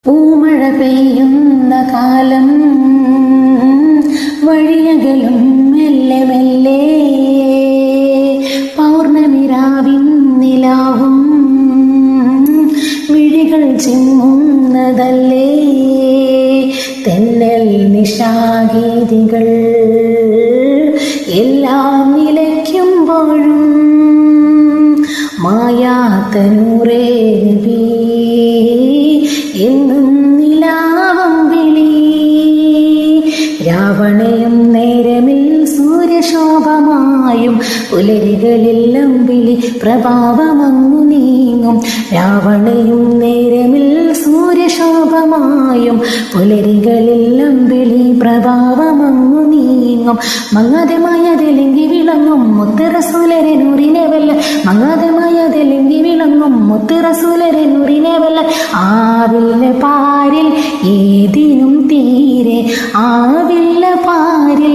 പൂമഴ പെയ്യുന്ന കാലം വഴിയകലും മെല്ലെ മെല്ലെ പൗർണമിരാവിൻ നിലാവും മിഴികൾ ചിമ്മുന്നതല്ലേ തെന്നൽ നിശാഗീതികൾ എല്ലാം നിലയ്ക്കുമ്പോഴും മായാത്ത നൂറേ നബി എന്നും നിലാവം വിളി രാവണയും നേരമിൽ സൂര്യശോഭമായും പുലരികളിൽ അമ്പിളി പ്രഭാവമങ്ങു നീങ്ങും രാവണയും നേരമിൽ സൂര്യശോഭമായും പുലരികളിൽ അമ്പിളി പ്രഭാവമങ്ങു നീങ്ങും മങ്ങാതെ മായതെലെങ്കി വിളങ്ങും മുത്തുറസൂലരെ നൂറിനെ വല്ല മങ്ങാതെ മായതെലെങ്കി വിളങ്ങും മുത്തുറസൂലരെ നൂറിനെ വല്ല ആവില്ല പാരിൽ ഏതിനും തീരെ ആവില്ല പാരിൽ